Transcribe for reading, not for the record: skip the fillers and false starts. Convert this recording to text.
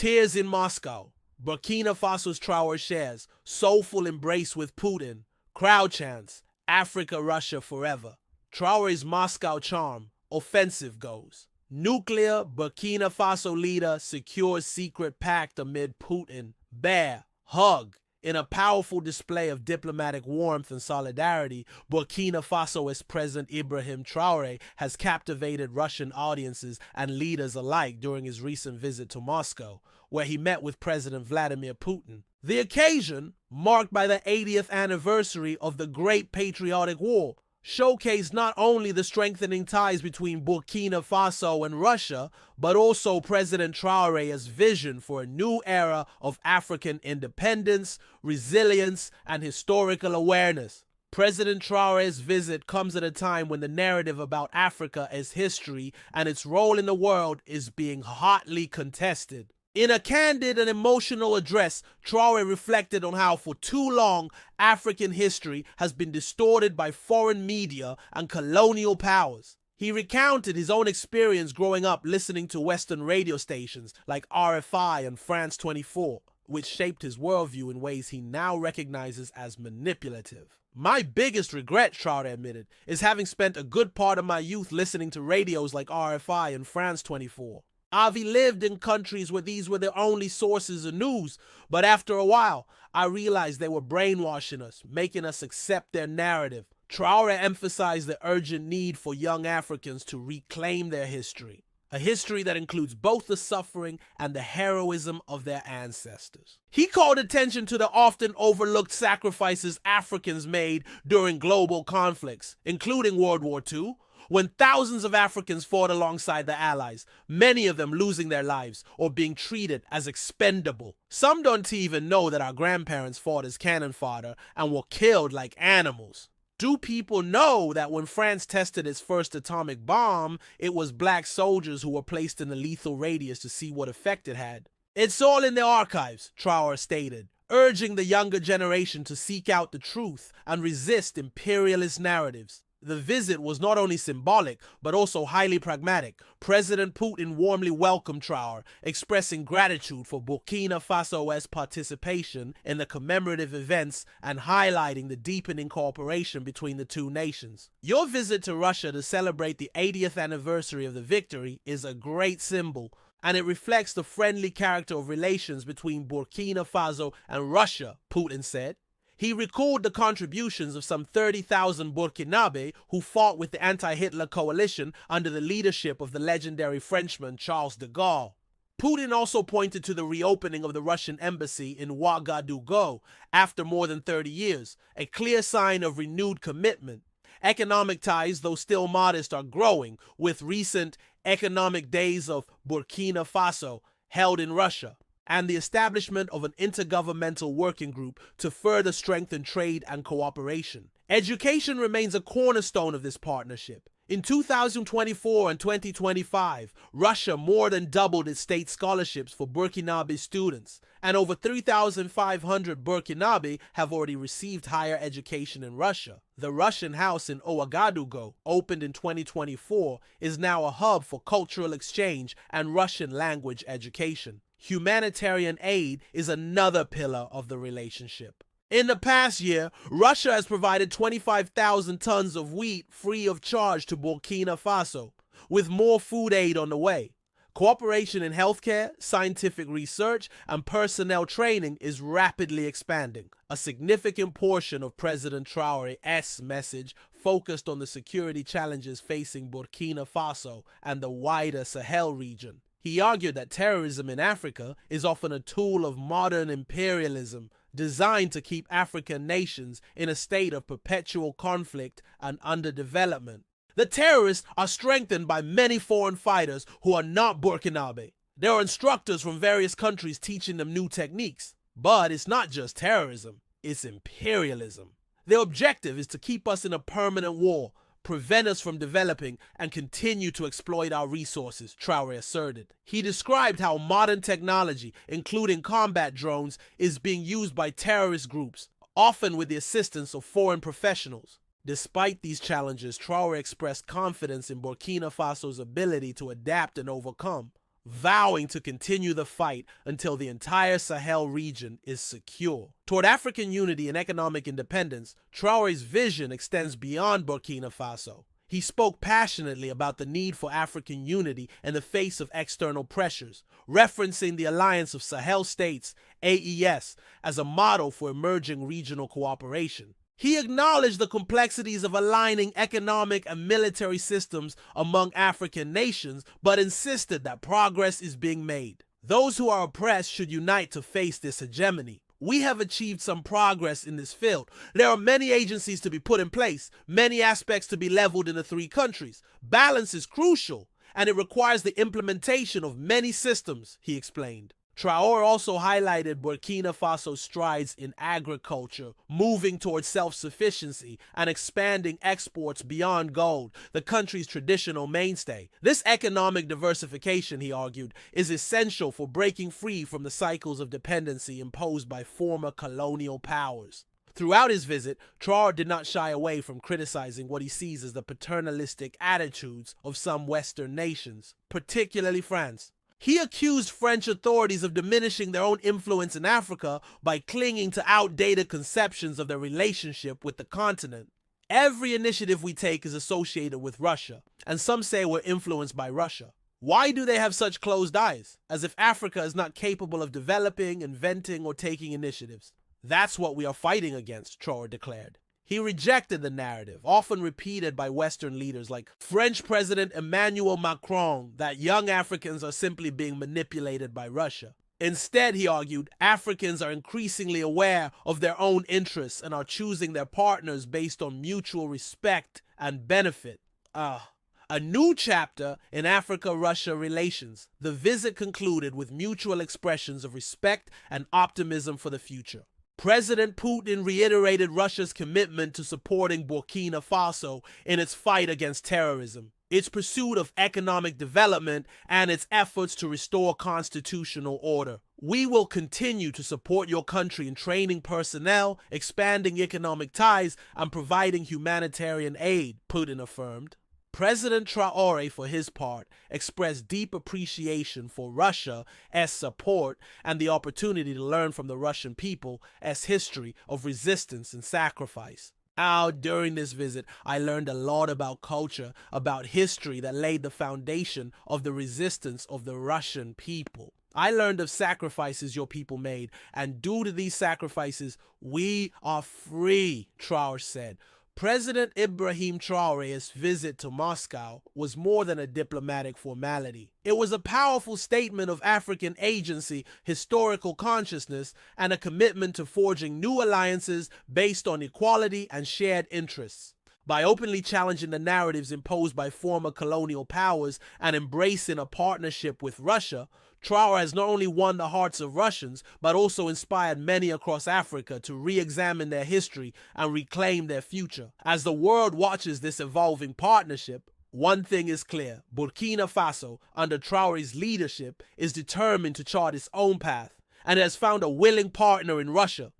Tears in Moscow. Burkina Faso's Traore shares. Soulful embrace with Putin. Crowd chants. Africa, Russia forever. Traore's Moscow charm. Offensive goes. Nuclear Burkina Faso leader secures secret pact amid Putin. Bear. Hug. In a powerful display of diplomatic warmth and solidarity, Burkina Faso's President Ibrahim Traore has captivated Russian audiences and leaders alike during his recent visit to Moscow, where he met with President Vladimir Putin. The occasion, marked by the 80th anniversary of the Great Patriotic War, showcased not only the strengthening ties between Burkina Faso and Russia, but also President Traore's vision for a new era of African independence, resilience, and historical awareness. President Traore's visit comes at a time when the narrative about Africa as history and its role in the world is being hotly contested. In a candid and emotional address, Traore reflected on how for too long African history has been distorted by foreign media and colonial powers. He recounted his own experience growing up listening to Western radio stations like RFI and France 24, which shaped his worldview in ways he now recognizes as manipulative. My biggest regret, Traore admitted, is having spent a good part of my youth listening to radios like RFI and France 24. I've lived in countries where these were the only sources of news, but after a while, I realized they were brainwashing us, making us accept their narrative. Traore emphasized the urgent need for young Africans to reclaim their history, a history that includes both the suffering and the heroism of their ancestors. He called attention to the often overlooked sacrifices Africans made during global conflicts, including World War II, when thousands of Africans fought alongside the Allies, many of them losing their lives or being treated as expendable. Some don't even know that our grandparents fought as cannon fodder and were killed like animals. Do people know that when France tested its first atomic bomb, it was black soldiers who were placed in the lethal radius to see what effect it had? It's all in the archives, Traore stated, urging the younger generation to seek out the truth and resist imperialist narratives. The visit was not only symbolic, but also highly pragmatic. President Putin warmly welcomed Traore, expressing gratitude for Burkina Faso's participation in the commemorative events and highlighting the deepening cooperation between the two nations. Your visit to Russia to celebrate the 80th anniversary of the victory is a great symbol, and it reflects the friendly character of relations between Burkina Faso and Russia, Putin said. He recalled the contributions of some 30,000 Burkinabe who fought with the anti-Hitler coalition under the leadership of the legendary Frenchman Charles de Gaulle. Putin also pointed to the reopening of the Russian embassy in Ouagadougou after more than 30 years, a clear sign of renewed commitment. Economic ties, though still modest, are growing, with recent Economic Days of Burkina Faso held in Russia, and the establishment of an intergovernmental working group to further strengthen trade and cooperation. Education remains a cornerstone of this partnership. In 2024 and 2025, Russia more than doubled its state scholarships for Burkinabe students, and over 3,500 Burkinabe have already received higher education in Russia. The Russian house in Ouagadougou, opened in 2024, is now a hub for cultural exchange and Russian language education. Humanitarian aid is another pillar of the relationship. In the past year, Russia has provided 25,000 tons of wheat free of charge to Burkina Faso, with more food aid on the way. Cooperation in healthcare, scientific research, and personnel training is rapidly expanding. A significant portion of President Traore's message focused on the security challenges facing Burkina Faso and the wider Sahel region. He argued that terrorism in Africa is often a tool of modern imperialism designed to keep African nations in a state of perpetual conflict and underdevelopment. The terrorists are strengthened by many foreign fighters who are not Burkinabe. There are instructors from various countries teaching them new techniques. But it's not just terrorism, it's imperialism. Their objective is to keep us in a permanent war, prevent us from developing, and continue to exploit our resources, Traore asserted. He described how modern technology, including combat drones, is being used by terrorist groups, often with the assistance of foreign professionals. Despite these challenges, Traore expressed confidence in Burkina Faso's ability to adapt and overcome. vowing to continue the fight until the entire Sahel region is secure. Toward African unity and economic independence, Traore's vision extends beyond Burkina Faso. He spoke passionately about the need for African unity in the face of external pressures, referencing the alliance of Sahel states, AES, as a model for emerging regional cooperation. He acknowledged the complexities of aligning economic and military systems among African nations, but insisted that progress is being made. Those who are oppressed should unite to face this hegemony. We have achieved some progress in this field. There are many agencies to be put in place, many aspects to be leveled in the three countries. Balance is crucial, and it requires the implementation of many systems, he explained. Traore also highlighted Burkina Faso's strides in agriculture, moving towards self-sufficiency and expanding exports beyond gold, the country's traditional mainstay. This economic diversification, he argued, is essential for breaking free from the cycles of dependency imposed by former colonial powers. Throughout his visit, Traore did not shy away from criticizing what he sees as the paternalistic attitudes of some Western nations, particularly France. He accused French authorities of diminishing their own influence in Africa by clinging to outdated conceptions of their relationship with the continent. Every initiative we take is associated with Russia, and some say we're influenced by Russia. Why do they have such closed eyes, as if Africa is not capable of developing, inventing, or taking initiatives? That's what we are fighting against, Traore declared. He rejected the narrative, often repeated by Western leaders like French President Emmanuel Macron, that young Africans are simply being manipulated by Russia. Instead, he argued, Africans are increasingly aware of their own interests and are choosing their partners based on mutual respect and benefit. A new chapter in Africa-Russia relations. The visit concluded with mutual expressions of respect and optimism for the future. President Putin reiterated Russia's commitment to supporting Burkina Faso in its fight against terrorism, its pursuit of economic development, and its efforts to restore constitutional order. We will continue to support your country in training personnel, expanding economic ties, and providing humanitarian aid, Putin affirmed. President Traore, for his part, expressed deep appreciation for Russia's support and the opportunity to learn from the Russian people's history of resistance and sacrifice. During this visit, I learned a lot about culture, about history that laid the foundation of the resistance of the Russian people. I learned of sacrifices your people made, and due to these sacrifices, we are free, Traore said. President Ibrahim Traore's visit to Moscow was more than a diplomatic formality. It was a powerful statement of African agency, historical consciousness, and a commitment to forging new alliances based on equality and shared interests. By openly challenging the narratives imposed by former colonial powers and embracing a partnership with Russia, Traore has not only won the hearts of Russians, but also inspired many across Africa to re-examine their history and reclaim their future. As the world watches this evolving partnership, one thing is clear: Burkina Faso, under Traore's leadership, is determined to chart its own path, and has found a willing partner in Russia.